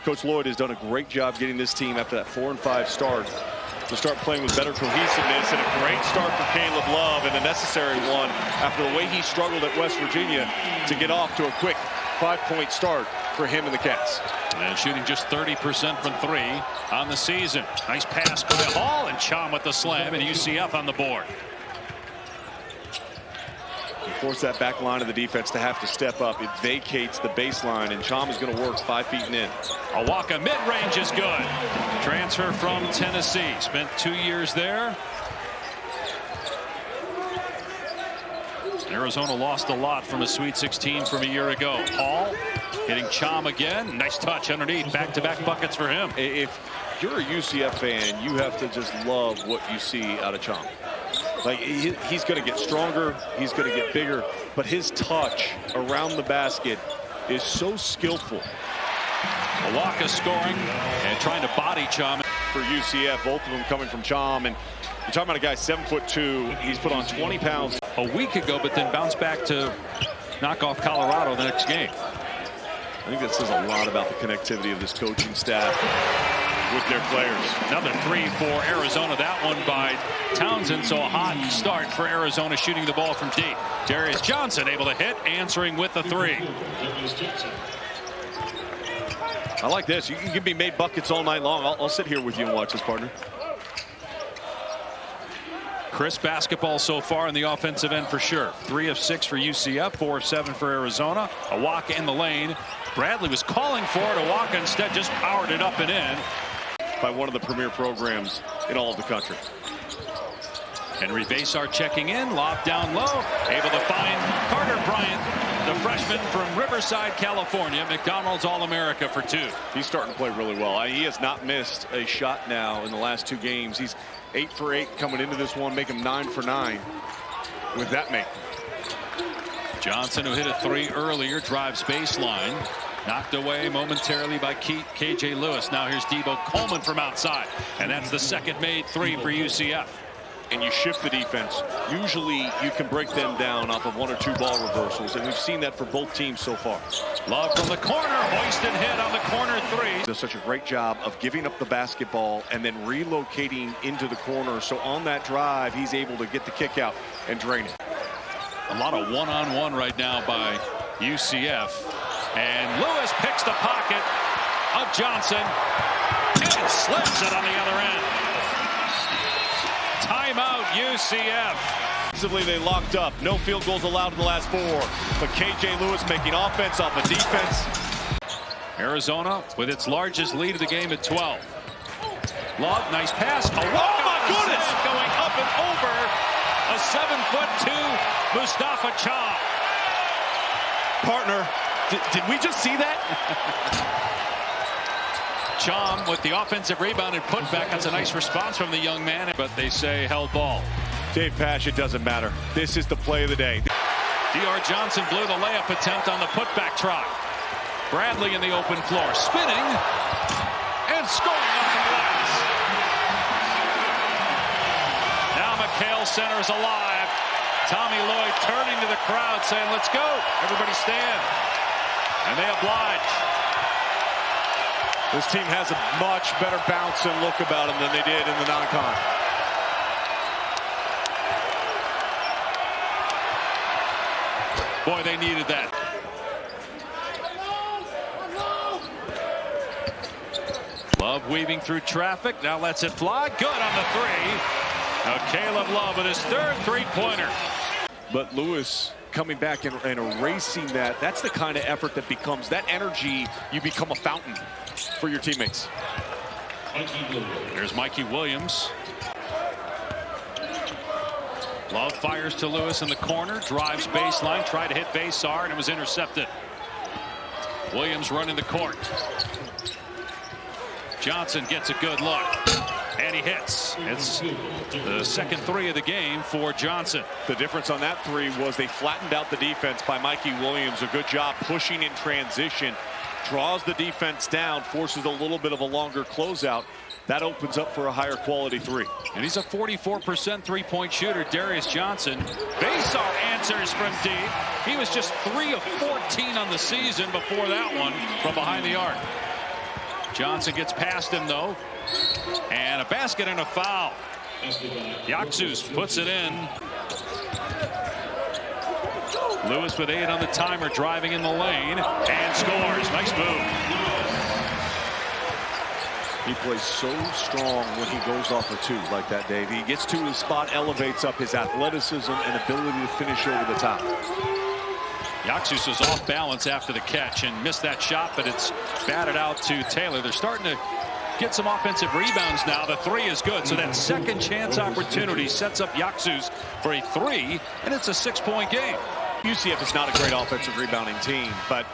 Coach Lloyd has done a great job getting this team after that 4-5 start to start playing with better cohesiveness, and a great start for Caleb Love, and a necessary one after the way he struggled at West Virginia to get off to a quick 5-point start for him and the Cats. And shooting just 30% from 3 on the season. Nice pass by Hall, and Chom with the slam, and UCF on the board. Force that back line of the defense to have to step up. It vacates the baseline, and Chom is going to work 5 feet and in. Awaka mid-range is good. Transfer from Tennessee. Spent 2 years there. Arizona lost a lot from a Sweet 16 from a year ago. Hall hitting Chom again. Nice touch underneath. Back-to-back buckets for him. If you're a UCF fan, you have to just love what you see out of Chom. Like, he's going to get stronger, he's going to get bigger, but his touch around the basket is so skillful. Awaka scoring and trying to body Chom. For UCF, both of them coming from Chom, and you're talking about a guy 7'2". He's put on 20 pounds a week ago, but then bounced back to knock off Colorado the next game. I think that says a lot about the connectivity of this coaching staff with their players. Another 3 for Arizona. That one by Townsend. So a hot start for Arizona, shooting the ball from deep. Darius Johnson able to hit, answering with the 3. I like this. You can be made buckets all night long. I'll sit here with you and watch this, partner. Crisp basketball so far in the offensive end for sure. 3 of 6 for UCF, 4 of 7 for Arizona. Awaka in the lane. Bradley was calling for it. Awaka instead just powered it up and in. By one of the premier programs in all of the country. Henry Basar checking in, lob down low, able to find Carter Bryant, the freshman from Riverside, California, McDonald's All-America for 2. He's starting to play really well. He has not missed a shot now in the last 2 games. He's 8 for 8 coming into this one, make him 9 for 9 with that make. Johnson, who hit a 3 earlier, drives baseline. Knocked away momentarily by KJ Lewis. Now here's Debo Coleman from outside. And that's the second made 3 for UCF. And you shift the defense. Usually you can break them down off of 1 or 2 ball reversals. And we've seen that for both teams so far. Love from the corner. Hoisted hit on the corner 3. Does such a great job of giving up the basketball and then relocating into the corner. So on that drive, he's able to get the kick out and drain it. A lot of one-on-one right now by UCF. And Lewis picks the pocket of Johnson and slips it on the other end. Timeout UCF. Defensively, they locked up. No field goals allowed in the last 4. But KJ Lewis making offense off of defense. Arizona with its largest lead of the game at 12. Love, nice pass. Oh my goodness! Going up and over. A 7'2" Mustafa Chom. Partner. Did we just see that? Chom with the offensive rebound and putback. That's a nice response from the young man, but they say held ball. Dave Pash, it doesn't matter. This is the play of the day. D.R. Johnson blew the layup attempt on the putback try. Bradley in the open floor, spinning and scoring off the glass. Now McHale Center is alive. Tommy Lloyd turning to the crowd saying, let's go. Everybody stand. And they oblige. This team has a much better bounce and look about them than they did in the non-con. Boy, they needed that. Love weaving through traffic. Now lets it fly. Good on the 3. Now Caleb Love with his 3rd 3-pointer. But Lewis coming back and erasing that. That's the kind of effort that becomes that energy. You become a fountain for your teammates. Here's Mikey Williams. Love fires to Lewis in the corner. Drives baseline. Tried to hit Basar and it was intercepted. Williams running the court. Johnson gets a good look. And he hits. It's the second 3 of the game for Johnson. The difference on that 3 was they flattened out the defense by Mikey Williams. A good job pushing in transition. Draws the defense down. Forces a little bit of a longer closeout. That opens up for a higher quality 3. And he's a 44% 3-point shooter, Darius Johnson. Basar answers from deep. He was just 3 of 14 on the season before that one from behind the arc. Johnson gets past him, though. And a basket and a foul. Yaxus puts it in. Lewis with 8 on the timer, driving in the lane and scores. Nice move. He plays so strong when he goes off a 2 like that, Dave. He gets to his spot, elevates up his athleticism and ability to finish over the top. Yaxus was off balance after the catch and missed that shot, but it's batted out to Taylor. They're starting to get some offensive rebounds now. The 3 is good, so that second chance opportunity sets up Yaxus for a 3, and it's a 6-point game. UCF is not a great offensive rebounding team, but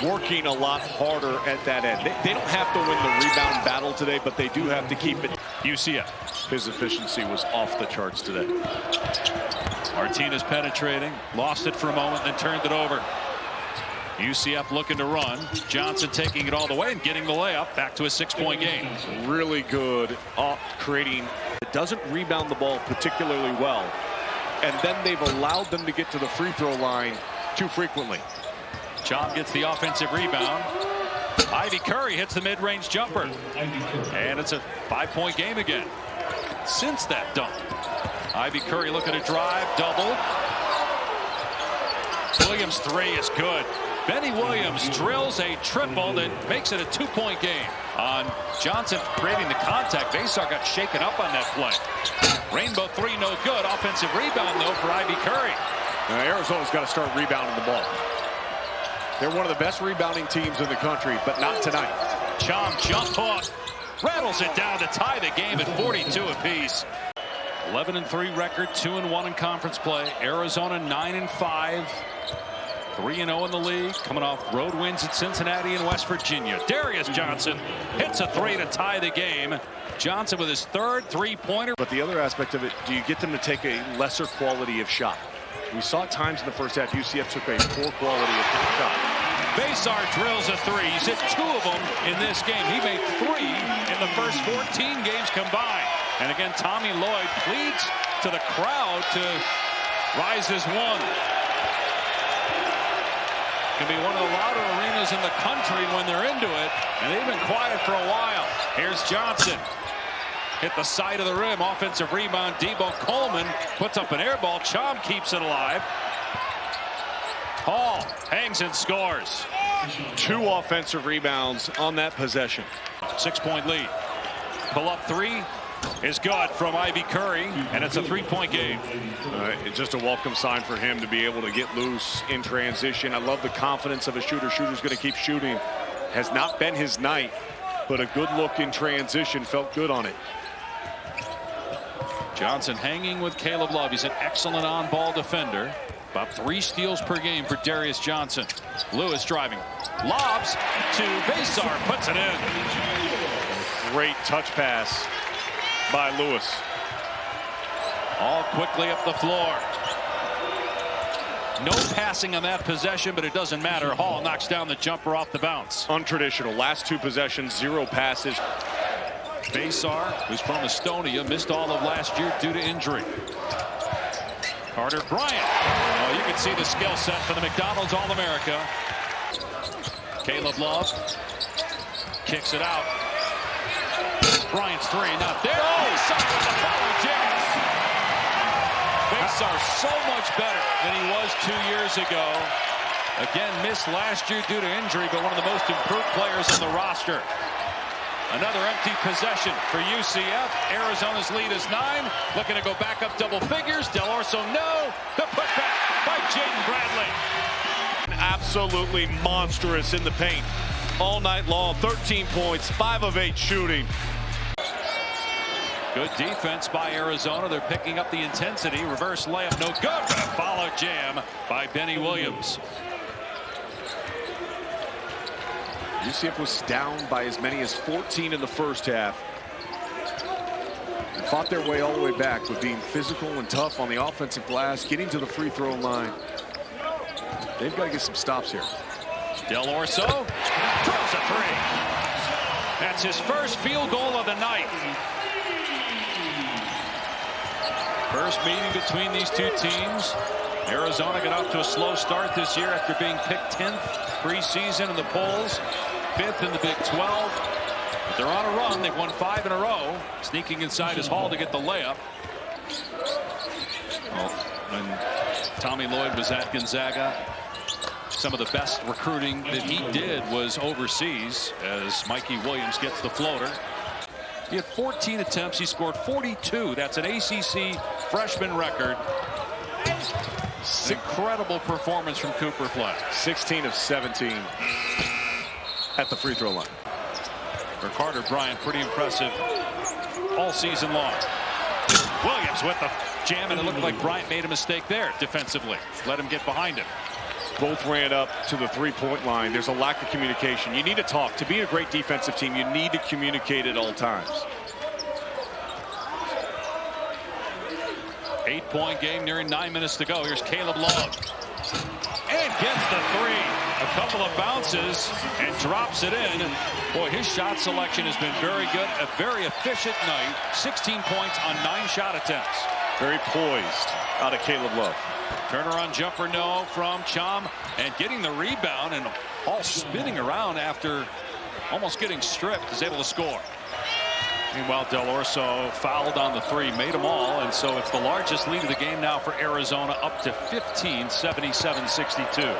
working a lot harder at that end. They don't have to win the rebound battle today, but they do have to keep it. UCF. His efficiency was off the charts today. Martinez penetrating, lost it for a moment, then turned it over. UCF looking to run. Johnson taking it all the way and getting the layup. Back to a 6-point game. Really good creating. It doesn't rebound the ball particularly well. And then they've allowed them to get to the free throw line too frequently. Chom gets the offensive rebound. Ivy Curry hits the mid-range jumper. And it's a 5-point game again. Since that dunk. Ivy Curry looking to drive, double. Williams' 3 is good. Benny Williams drills a triple that makes it a 2-point game. On Johnson creating the contact, Basar got shaken up on that play. Rainbow 3 no good. Offensive rebound though for Ivy Curry. Now, Arizona's got to start rebounding the ball. They're one of the best rebounding teams in the country, but not tonight. Chom jump hook, rattles it down to tie the game at 42 apiece. 11-3 record, 2-1 in conference play. Arizona 9-5. 3-0 in the league, coming off road wins at Cincinnati and West Virginia. Darius Johnson hits a 3 to tie the game. Johnson with his 3rd 3-pointer. But the other aspect of it, do you get them to take a lesser quality of shot? We saw at times in the first half, UCF took a poor quality of shot. Basar drills a 3. He's hit 2 of them in this game. He made 3 in the first 14 games combined. And again, Tommy Lloyd pleads to the crowd to rise as one. Can be one of the louder arenas in the country when they're into it, and they've been quiet for a while. Here's Johnson. Hit the side of the rim. Offensive rebound. Debo Coleman puts up an air ball. Chom keeps it alive. Hall hangs and scores. 2 offensive rebounds on that possession. 6-point lead. Pull up 3 is good from Ivy Curry, and it's a 3-point game. It's just a welcome sign for him to be able to get loose in transition. I love the confidence of a shooter. Shooter's going to keep shooting. Has not been his night, but a good look in transition. Felt good on it. Johnson hanging with Caleb Love. He's an excellent on-ball defender. About 3 steals per game for Darius Johnson. Lewis driving. Lobs to Basar. Puts it in. Great touch pass by Lewis. All quickly up the floor. No passing on that possession, but it doesn't matter. Hall knocks down the jumper off the bounce. Untraditional. Last 2 possessions, 0 passes. Basar, who's from Estonia, missed all of last year due to injury. Carter Bryant. Oh, you can see the skill set for the McDonald's All-America. Caleb Love kicks it out. Bryant's 3 not there. Basar with the follow jam. Basar so much better than he was 2 years ago. Again, missed last year due to injury, but one of the most improved players on the roster. Another empty possession for UCF. Arizona's lead is 9. Looking to go back up double figures. Del Orso, no. The putback by Jaden Bradley. Absolutely monstrous in the paint all night long. 13 points, 5 of 8 shooting. Good defense by Arizona. They're picking up the intensity. Reverse layup, no good. But a follow jam by Benny Williams. UCF was down by as many as 14 in the first half. And fought their way all the way back with being physical and tough on the offensive glass, getting to the free throw line. They've got to get some stops here. Del Orso throws a 3. That's his first field goal of the night. First meeting between these 2 teams. Arizona got off to a slow start this year after being picked 10th preseason in the polls. 5th in the Big 12. But they're on a run. They've won 5 in a row. Sneaking inside his Hall to get the layup. Well, when Tommy Lloyd was at Gonzaga, some of the best recruiting that he did was overseas, as Mikey Williams gets the floater. He had 14 attempts. He scored 42. That's an ACC freshman record. Incredible performance from Cooper Fleck. 16 of 17 at the free throw line. For Carter Bryant, pretty impressive all season long. Williams with the jam, and it looked like Bryant made a mistake there defensively. Let him get behind him. Both ran up to the three-point line. There's a lack of communication. You need to talk. To be a great defensive team, you need to communicate at all times. 8-point game, nearing 9 minutes to go. Here's Caleb Love. And gets the three. A couple of bounces and drops it in. Boy, his shot selection has been very good. A very efficient night. 16 points on 9 shot attempts. Very poised out of Caleb Love. Turnaround jumper, no, from Chum. And getting the rebound and all spinning around after almost getting stripped, is able to score. Meanwhile, Del Orso fouled on the 3, made them all, and so it's the largest lead of the game now for Arizona, up to 15, 77-62.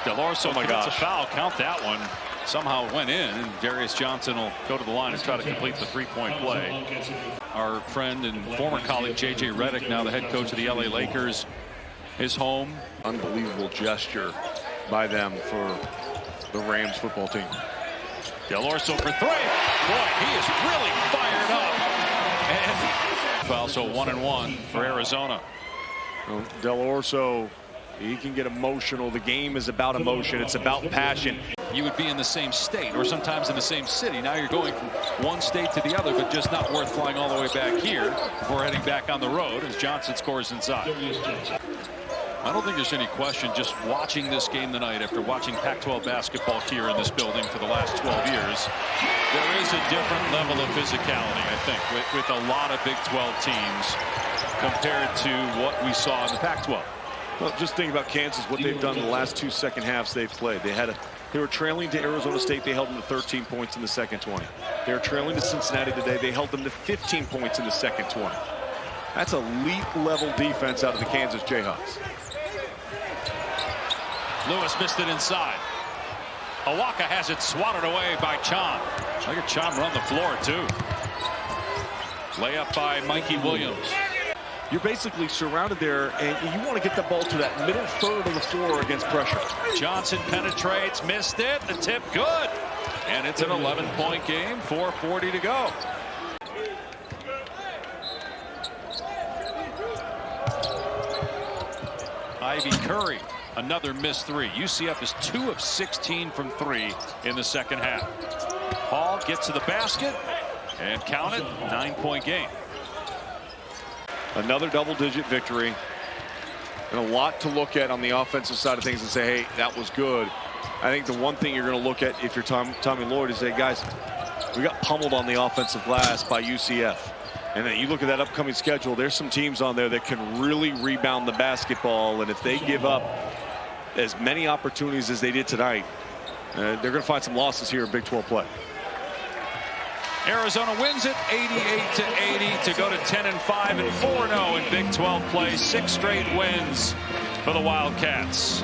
Del Orso gets a foul, count that one. Somehow went in, and Darius Johnson will go to the line and try to complete the 3-point play. Our friend and former colleague J.J. Redick, now the head coach of the LA Lakers, is home. Unbelievable gesture by them for the Rams football team. Del Orso for 3. Boy, he is really fired up. And foul, so 1-1 for Arizona. Well, Del Orso, he can get emotional. The game is about emotion. It's about passion. You would be in the same state or sometimes in the same city. Now you're going from one state to the other, but just not worth flying all the way back here before heading back on the road as Johnson scores inside. I don't think there's any question, just watching this game tonight after watching Pac-12 basketball here in this building for the last 12 years, there is a different level of physicality, I think, with a lot of Big 12 teams compared to what we saw in the Pac-12. Well, just think about Kansas, what they've done in the last 2 second halves they've played. They were trailing to Arizona State. They held them to 13 points in the second 20. They were trailing to Cincinnati today. They held them to 15 points in the second 20. That's elite level defense out of the Kansas Jayhawks. Lewis missed it inside. Awaka has it swatted away by Chom. Look at Chom run the floor too. Layup by Mikey Williams. You're basically surrounded there, and you want to get the ball to that middle third of the floor against pressure. Johnson penetrates, missed it. The tip good. And it's an 11-point game, 4:40 to go. Ivy Curry, another missed 3. UCF is 2 of 16 from 3 in the second half. Hall gets to the basket and count it, 9-point game. Another double-digit victory, and a lot to look at on the offensive side of things and say, hey, that was good. I think the one thing you're going to look at if you're Tommy Lloyd is say, guys, we got pummeled on the offensive glass by UCF. And then you look at that upcoming schedule, there's some teams on there that can really rebound the basketball, and if they give up as many opportunities as they did tonight, they're going to find some losses here in Big 12 play. Arizona wins it 88-80 to go to 10-5 and 4-0 in Big 12 play. 6 straight wins for the Wildcats.